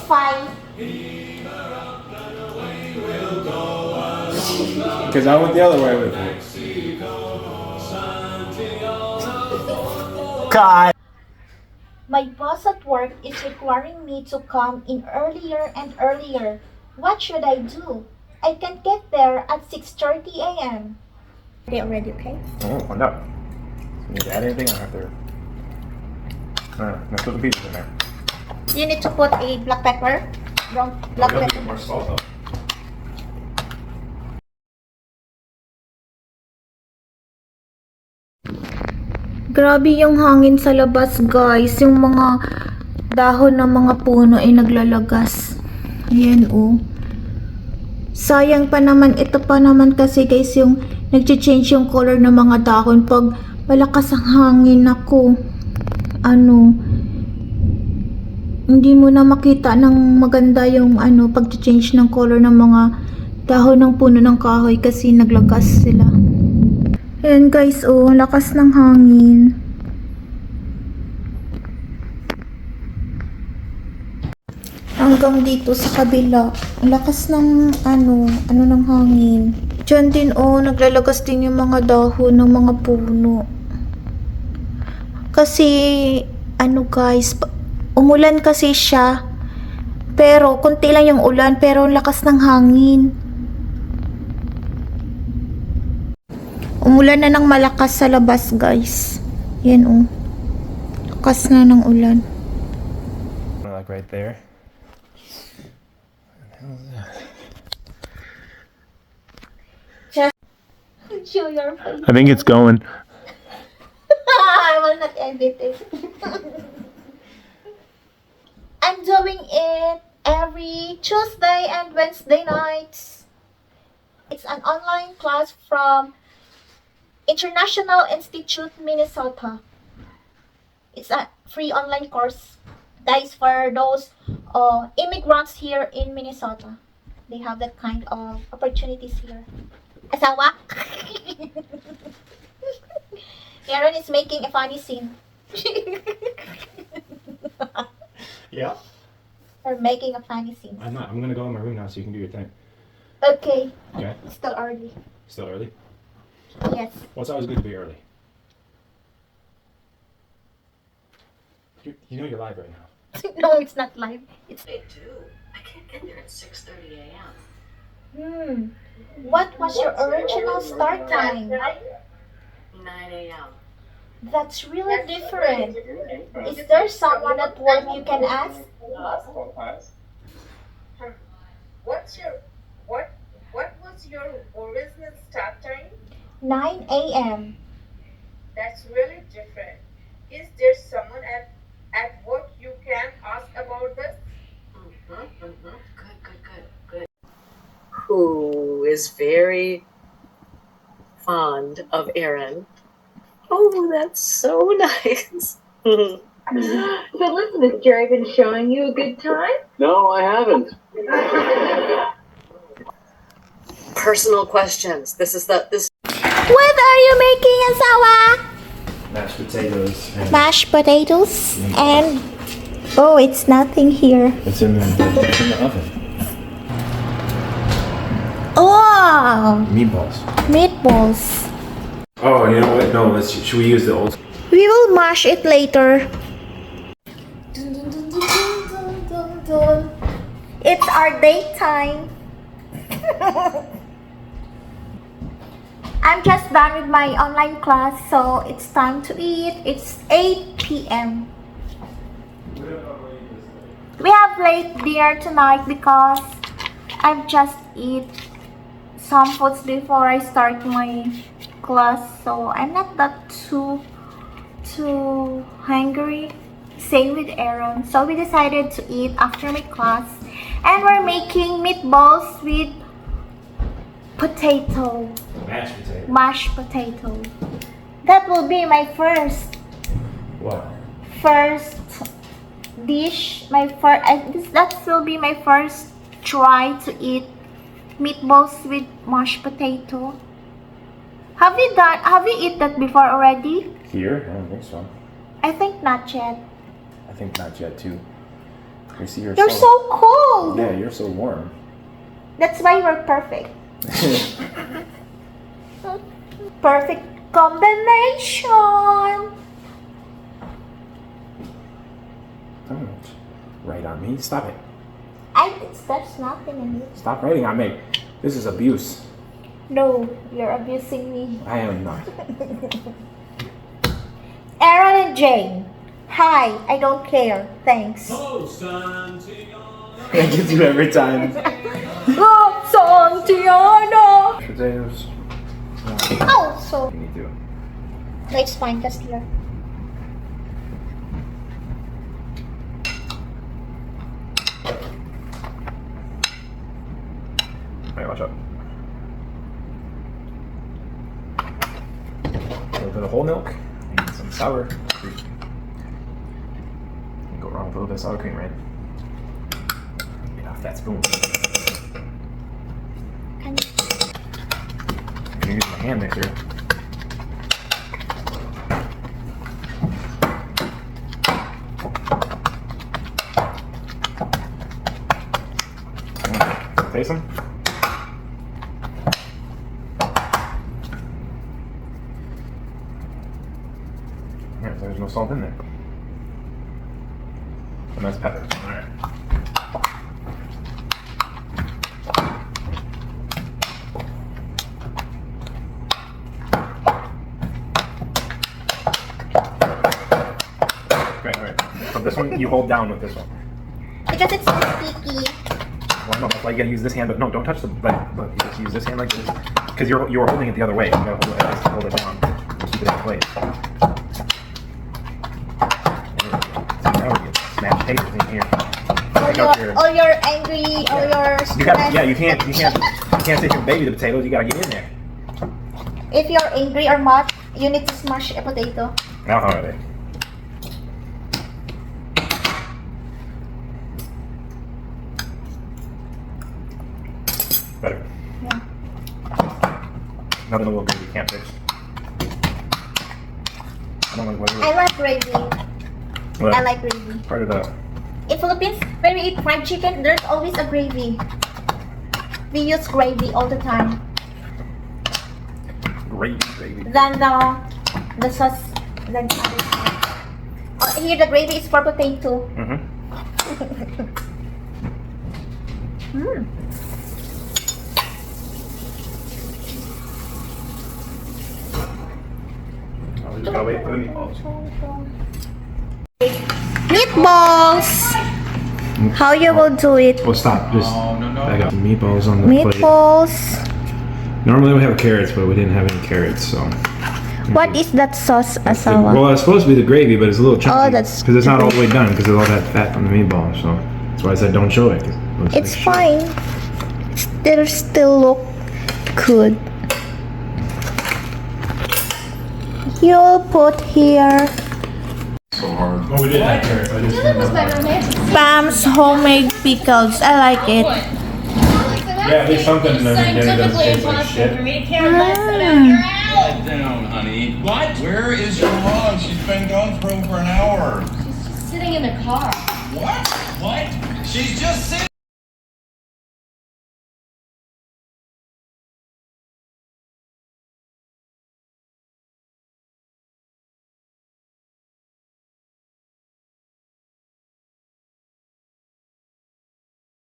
fine. Because I went the other way with it. God. My boss at work is requiring me to come in earlier and earlier. What should I do? I can get there at 6:30 a.m. They already okay? Oh, no. Need to add anything? I have to. Let's put the pieces in there. You need to put a black pepper. Black pepper. More salt though. Grabe yung hangin sa labas, guys. Yung mga dahon ng mga puno ay naglalagas. Ayan, oh. Sayang pa naman, ito pa naman kasi, guys, yung nag-change yung color ng mga dahon pag malakas ang hangin. Ako, hindi mo na makita ng maganda yung pag-change ng color ng mga dahon ng puno ng kahoy kasi naglagas sila. Ayan, guys, oh, ang lakas ng hangin. Hanggang dito sa kabila, ang lakas ng ng hangin. Diyan din, oh, naglalagas din yung mga dahon ng mga puno. Kasi, guys, umulan kasi siya. Pero, konti lang yung ulan, pero ang lakas ng hangin. Umulan na ng malakas sa labas, guys. Yan, oh. Lakas na ng ulan. Like right there. Just show your face. I think it's going. I will not edit it. I'm doing it every Tuesday and Wednesday nights. It's an online class from International Institute, Minnesota. It's a free online course. That is for those immigrants here in Minnesota. They have that kind of opportunities here. Asawa? Aaron is making a funny scene. Yeah. Or making a funny scene. I'm not. I'm gonna go in my room now so you can do your thing. Okay. Okay. Still early. Still early? Yes. Well, it's always good to be early. You know you're live right now. No, it's not live. It's. They do. I can't get there at 6:30 a.m. What was your original start time? 9 a.m. That's really different. Is there someone at work you can ask? What was your original start time? 9 a.m. That's really different. Is there someone at work you can ask about this? Good. Who is very fond of Aaron. Oh, that's so nice. So listen, has Jerry been showing you a good time? No, I haven't. Personal questions. What are you making, Asawa? Mashed potatoes. And Mashed potatoes and oh, it's nothing here. it's in the oven. Oh, Meatballs. meatballs. Oh, you know what? No, should we use the old? We will mash it later. It's our date time. I'm just done with my online class, so it's time to eat. It's 8 p.m. We have late dinner tonight because I've just eat some foods before I start my class, so I'm not that too hungry. Same with Aaron. So we decided to eat after my class, and we're making meatballs with potato, mashed potato. That will be my first dish. That will be my first try to eat meatballs with mashed potato. Have you eat that before already? Here? I don't think so. I think not yet. I think not yet too. You see, You're so cold. Yeah, you're so warm. That's why we're perfect. Perfect combination. Don't write on me. Stop it. There's nothing in it. Stop writing on me. This is abuse. No, you're abusing me. I am not. Aaron and Jane. Hi, I don't care. Thanks. I get you every time. Oh, Santiano. Potatoes. Oh, so. You need to. No, it's fine, Kastler. Alright, watch out. A little bit of whole milk and some sour cream. You go wrong with a little bit of sour cream, right? Get off that spoon. Can I'm using my hand mixer. Taste them? Yeah, there's no salt in there. And that's pepper. Alright. Alright. So this one you hold down with this one. Because it's so sticky. Well, no, that's why you gotta use this hand, but no, don't touch the, but you just use this hand like this. Because you were holding it the other way. You gotta hold it down and keep it in place. So now we get smashed potatoes in here. All your angry, all your stress. You can't sit here and baby the potatoes, you gotta get in there. If you're angry or mad, you need to smash a potato. Now how are they? Better. Yeah. Nothing a little gravy can't fix. I don't like what I like gravy. Well, I like gravy. part of the In Philippines, when we eat fried chicken, there's always a gravy. We use gravy all the time. gravy. Than the sauce, than the other sauce. Here the gravy is for potato. Mm-hmm. Mm. Oh, we just gotta wait for the meatballs. Meatballs! How you will do it? Oh, stop. Just I got meatballs on the plate. Meatballs. Normally we have carrots, but we didn't have any carrots, so. What is that sauce, Well, asawa? it's supposed to be the gravy, but it's a little chunky. Oh, that's because it's not all the way done because of all that fat from the meatball. So that's why I said don't show it. 'Cause it looks It's like fine. shit. Still look good. You'll put here Oh, we did have carrots. I just Pam's homemade pickles. I like it. Yeah, at least something in there that doesn't taste like shit. Down, honey. What? Where is your mom? She's been gone for over an hour. She's just sitting in the car. What? What? She's just sitting